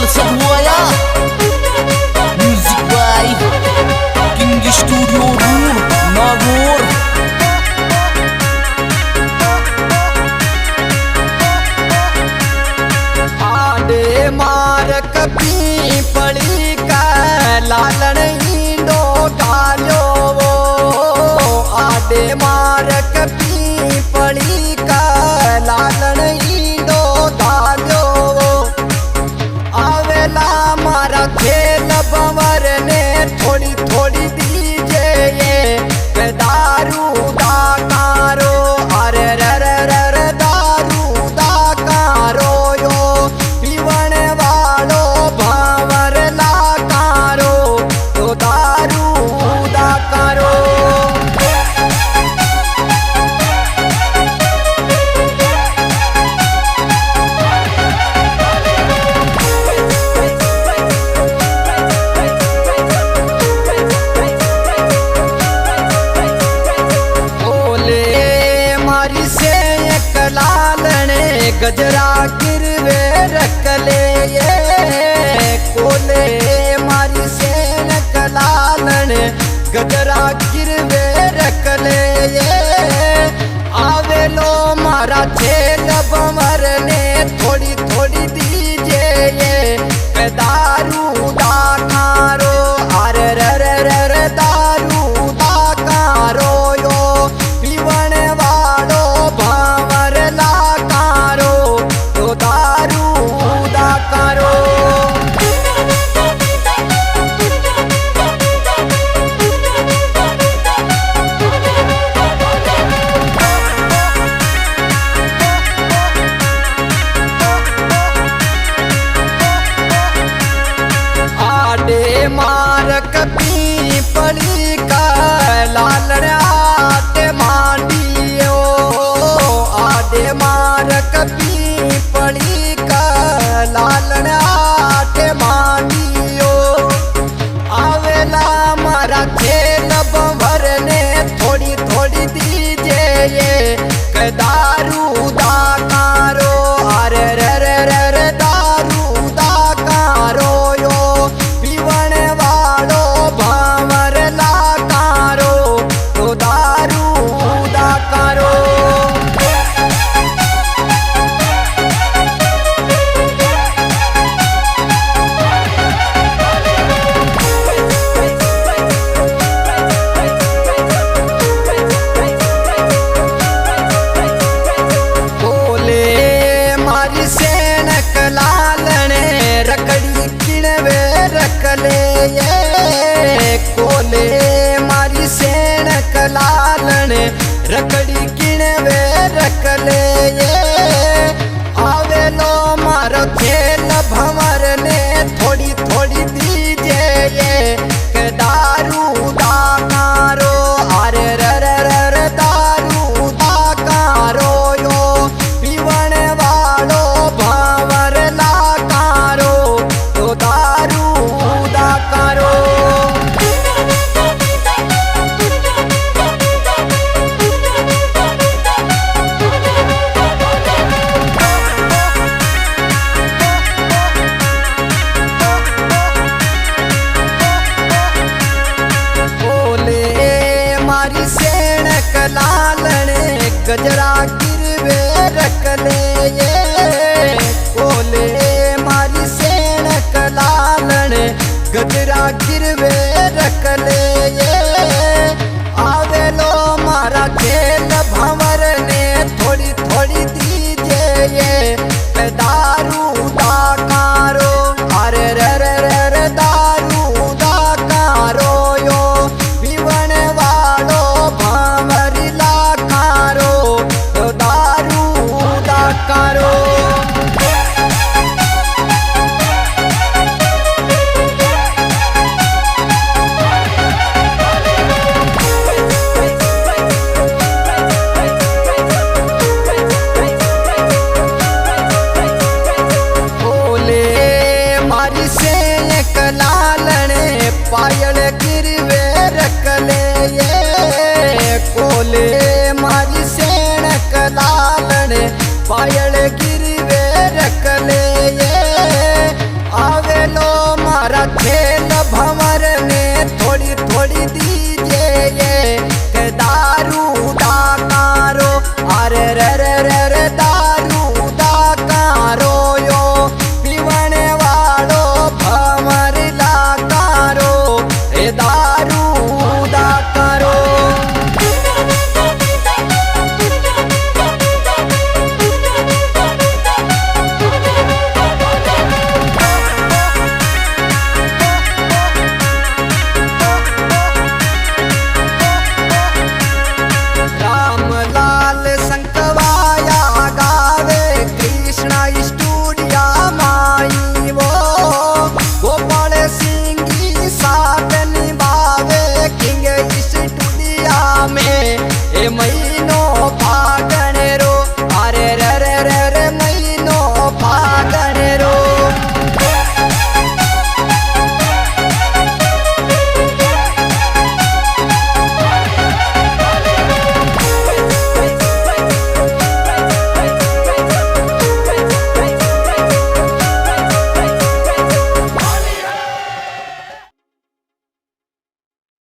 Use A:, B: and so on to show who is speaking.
A: Sebuaya Music by King Studio Room Nagor
B: आडे मार कपी पड़ी का लालन ईंडो डालो आडे मार कपी पड़ी का लालन ईंडो डालो आवेला मारा खेल बंवर ने थोड़ी थोड़ी दीजे ये दारू दा कारो अरे रे रे रे दारू दा कारो यो पीवण वालो भावर ला कारो तो दारू दा कारो गजरा गिरवे रखले ये कोले मारी सेन कलालन गजरा गिरवे रखले ये आवेलो मारा छेल बंवर ने थोड़ी थोड़ी दीजे ये दारू दा कारो अरे रे रे रे रे दारू दा कारो यो पीवण वालो भावर ला मार कपी पड़ी का लालन आटे मांडियो आडे मार कपी पड़ी का लालन आटे मांडियो आवेला मारा खेल बंवर ने थोड़ी थोड़ी दीजे ये दारू दा कारो अरे रे रे रे रे दारू दा कारो यो पीवण वालो भावर ला कारो तो दारू दा कारो रखड़ी किणवे रखले ये कोले मारी सेन कलालन रखड़ी किणवे रखले ये आवेलो मारो खेल भंवर ने थोड़ी थोड़ी दीजे ये दारू दा कारो अरे रे रे रे रे दारू दा कारो यो पीवण वालो भावर ला दारू दा कारो बोले मारी सेन कलालन गजरा गिरवे रखले ये बोले मारी सेन कलालन गजरा गिरवे रखले ये आवेलो मारा खेल भंवर ने थोड़ी थोड़ी दीजे ये दारू दा कारो अरे रे रे रे रे दारू दा कारो यो पीवण वालो भावर ला कारो तो दारू दा कारो पायल गिरवे रखले ये कोले मारी सेन कलालन पायल